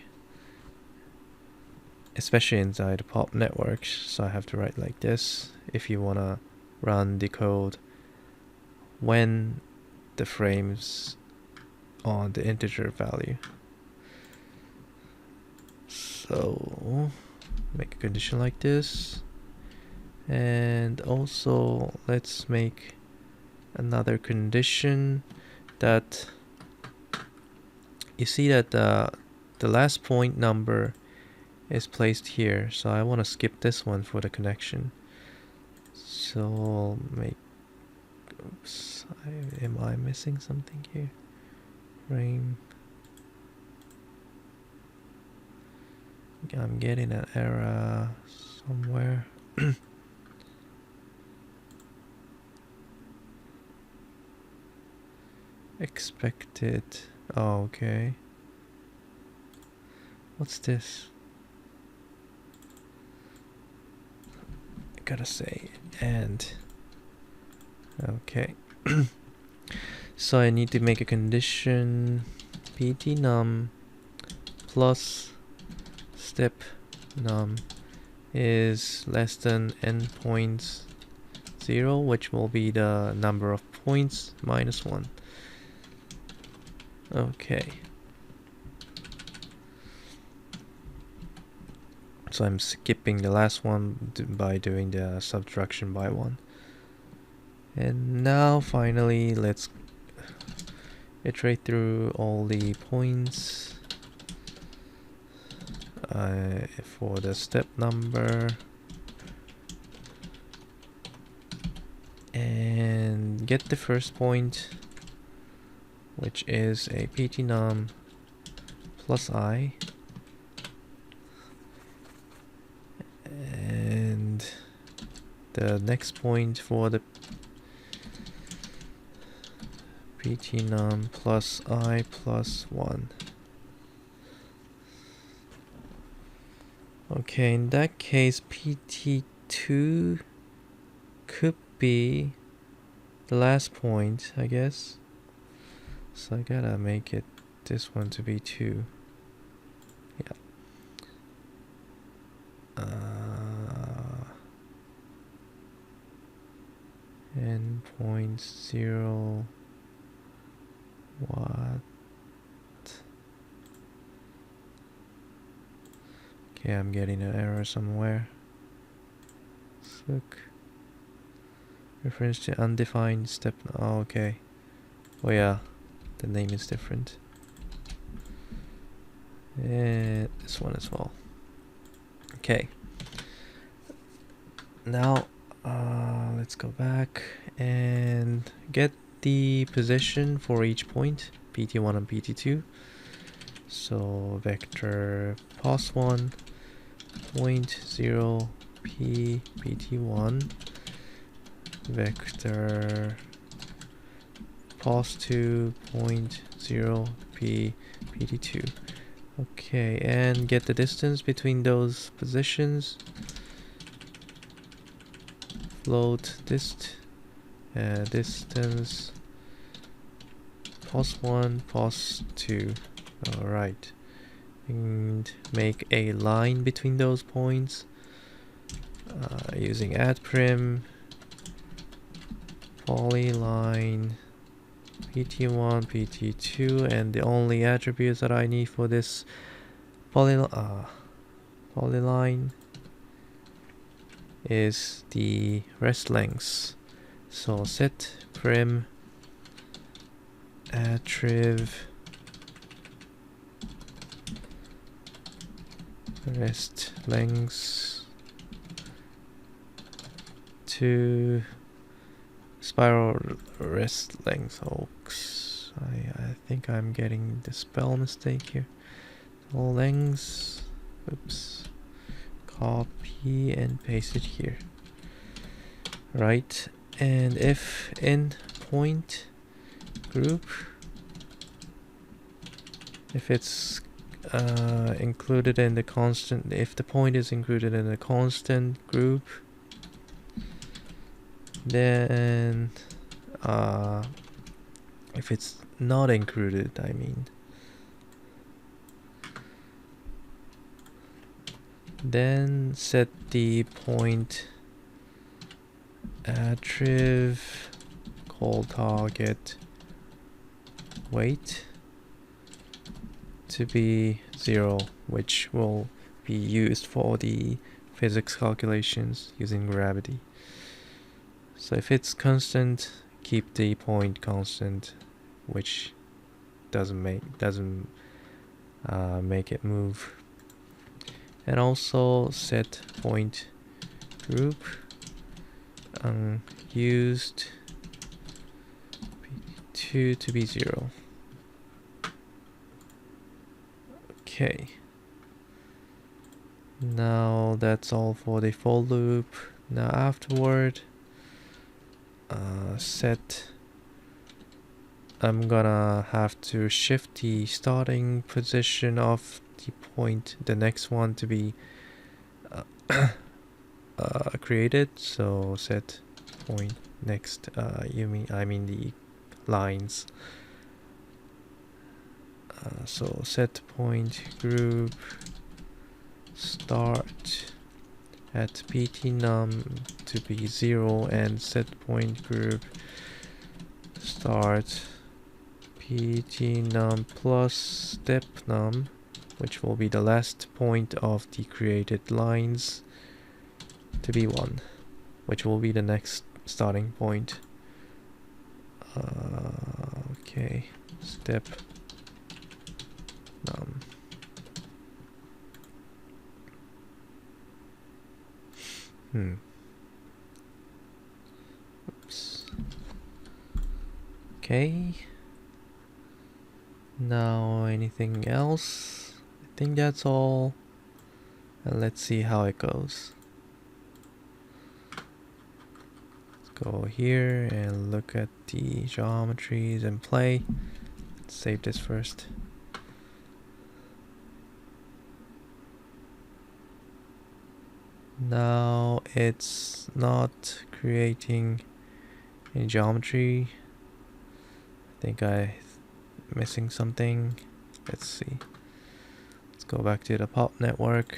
especially inside the pop network. So I have to write like this if you want to run the code when the frames on the integer value. So make a condition like this, and also let's make another condition that you see that the last point number is placed here, so I want to skip this one for the connection. So I'll make, oops, am I missing something here? Frame, I'm getting an error somewhere. Expected, oh, okay. What's this? I gotta say and, okay. So I need to make a condition ptnum plus step num is less than endpoints 0, which will be the number of points minus 1. Okay. So I'm skipping the last one by doing the subtraction by 1. And now finally let's iterate through all the points. for the step number, and get the first point, which is a pt_num plus I, and the next point for the pt_num plus I plus 1. Okay, in that case, pt2 could be the last point, I guess. So I gotta make it this one to be 2. Yeah. N 0. What? Okay, I'm getting an error somewhere. Let's look. Reference to undefined step. Oh, okay. Oh yeah, the name is different. And this one as well. Okay. Now, let's go back and get the position for each point, pt1 and pt2. So vector pos1 0 p pt1, vector pos2 0 p pt2. Okay, and get the distance between those positions. Float distance pos1 pos2. All right, and make a line between those points using add prim polyline pt1 pt2, and the only attributes that I need for this polyline is the rest lengths. So set prim attrib rest lengths to spiral rest length. Oops, I think I'm getting the spell mistake here. All lengths. Oops. Copy and paste it here. Right, and if in point group, if it's included in the constant, if the point is included in the constant group, then if it's not included, I mean, then set the point attrib call target weight to be 0, which will be used for the physics calculations using gravity. So if it's constant, keep the point constant, which doesn't make it move. And also set point group used p2 to be 0. Okay. Now that's all for the for loop. Now afterward, I'm gonna have to shift the starting position of the point, the next one to be created. So set point next. I mean the lines. So set point group start at pt_num to be 0, and set point group start pt_num plus step num, which will be the last point of the created lines, to be 1, which will be the next starting point. Okay, step num. Oops. Okay. Now anything else? I think that's all. And let's see how it goes. Let's go here and look at the geometries and play. Let's save this first. Now it's not creating any geometry. I think I'm missing something. Let's see. Let's go back to the pop network.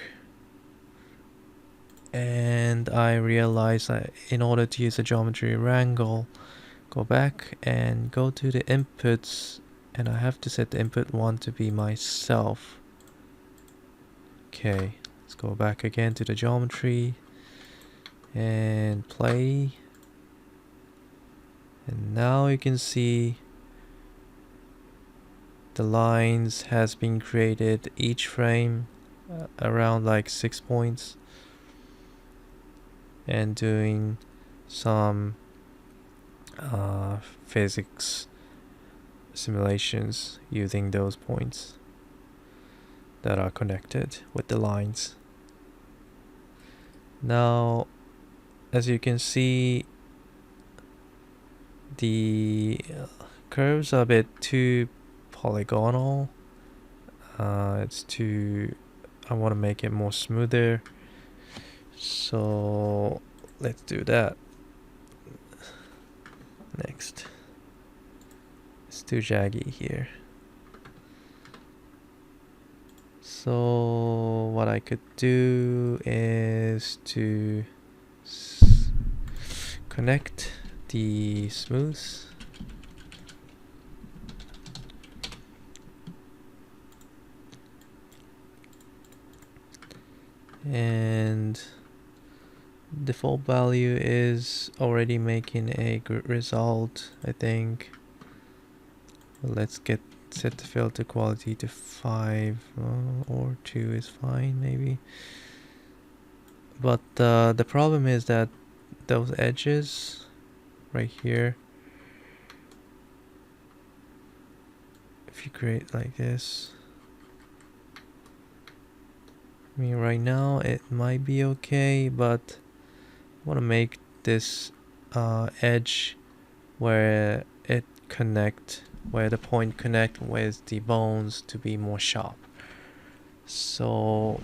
And I realized that in order to use the geometry wrangle, go back and go to the inputs, and I have to set the input 1 to be myself. Okay, let's go back again to the geometry and play. And now you can see the lines has been created each frame around like 6 points, and doing some physics simulations using those points that are connected with the lines. Now, as you can see, the curves are a bit too polygonal. I want to make it more smoother, so let's do that. Next, it's too jaggy here. So what I could do is to connect the smooths. And default value is already making a good result, I think. Let's set the filter quality to 5 or 2 is fine maybe. But the problem is that those edges right here, if you create like this, I mean right now it might be okay, but I want to make this edge where the point connect with the bones to be more sharp. So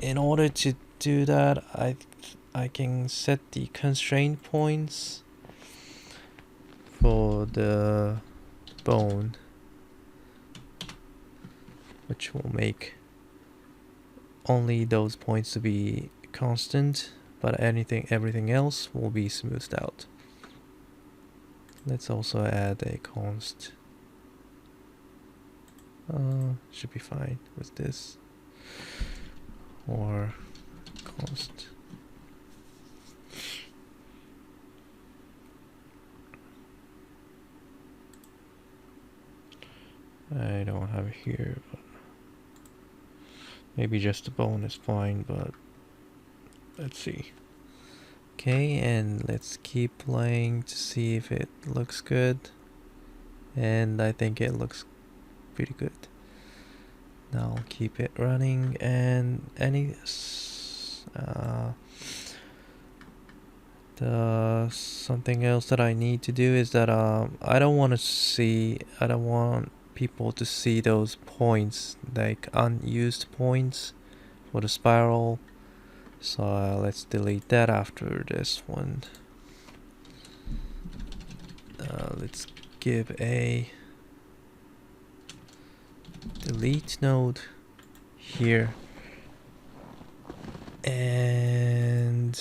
in order to do that, I can set the constraint points for the bone, which will make only those points to be constant, but everything else will be smoothed out. Let's also add a const. Should be fine with this, or const. I don't have it here, but maybe just the bone is fine, but let's see. Okay, and let's keep playing to see if it looks good. And I think it looks pretty good. Now I'll keep it running, and something else that I need to do is that I don't want people to see those points, like unused points for the spiral. So let's delete that after this one. Let's give a delete node here, and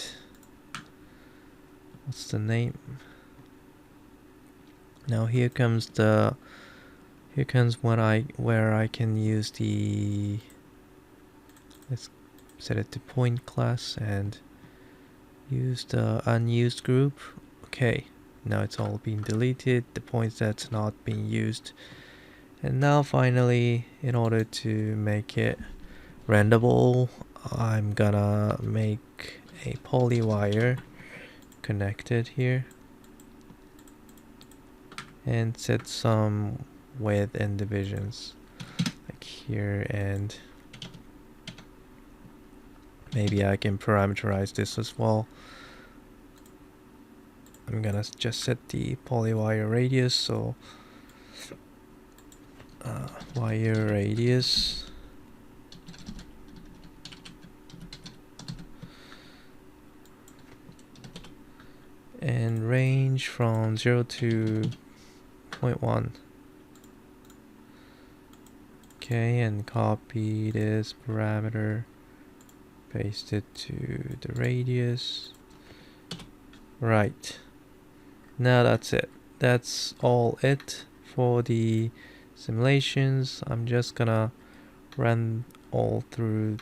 what's the name? Now here comes where I can use the, let's set it to point class and use the unused group. Okay, now it's all been deleted, the points that's not being used. And now finally, in order to make it renderable, I'm gonna make a poly wire connected here and set some width and divisions like here, and maybe I can parameterize this as well. I'm gonna just set the poly wire radius, so wire radius and range from 0 to 0.1. Okay, and copy this parameter, paste it to the radius. Right, now that's it. That's all it for the simulations. I'm just gonna run through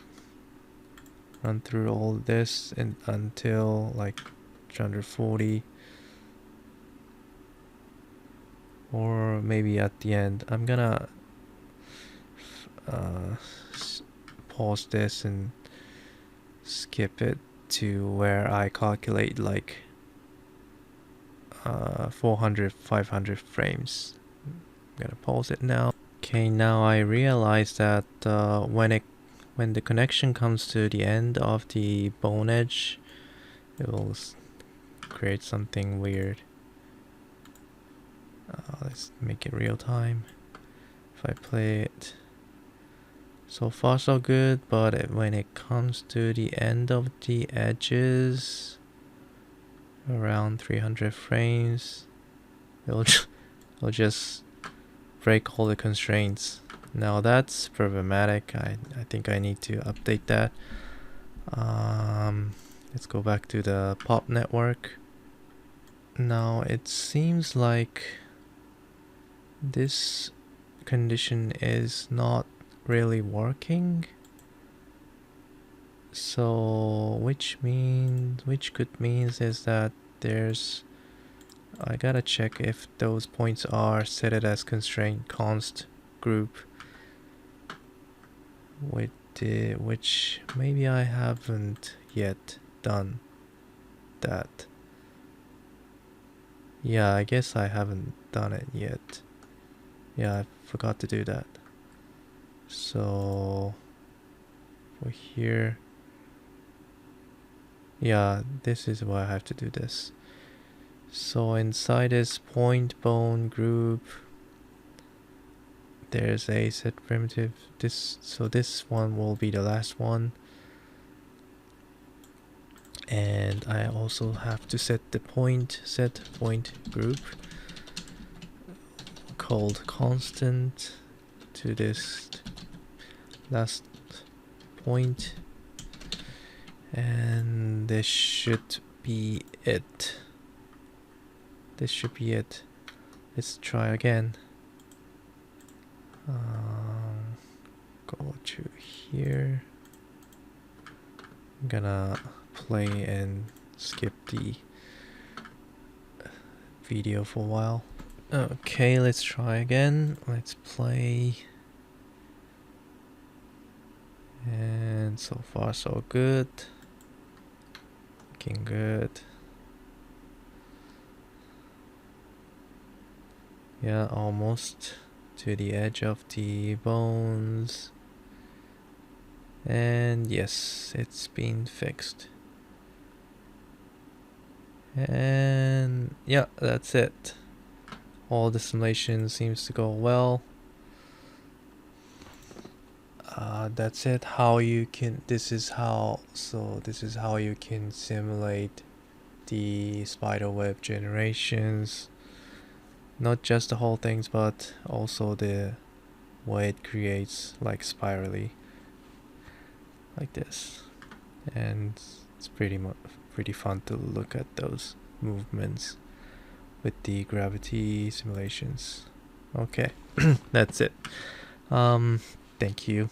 all this until like 240, or maybe at the end. I'm gonna pause this and skip it to where I calculate like 400-500 frames. I'm gonna pause it now. Okay, now I realize that when the connection comes to the end of the bone edge, it will create something weird. Let's make it real time. If I play it, so far so good, but when it comes to the end of the edges, around 300 frames, it'll just break all the constraints. Now that's problematic. I think I need to update that. Let's go back to the pop network. Now it seems like this condition is not really working, so which could means is that I gotta check if those points are set it as constraint const group, which maybe I haven't yet done that. Yeah, I guess I haven't done it yet. Yeah, I forgot to do that. So for here, yeah, this is why I have to do this. So inside this point bone group, there's a set primitive. So this one will be the last one, and I also have to set the set point group called constant to this last point, and this should be it. Let's try again. Go to here. I'm gonna play and skip the video for a while. Okay, let's try again. Let's play. And so far so good. Looking good. Yeah, almost to the edge of the bones. And yes, it's been fixed. And yeah, that's it. All the simulation seems to go well. That's it. This is how you can simulate the spiderweb generations. Not just the whole things, but also the way it creates like spirally, like this. And it's pretty fun to look at those movements with the gravity simulations. Okay, that's it. Thank you.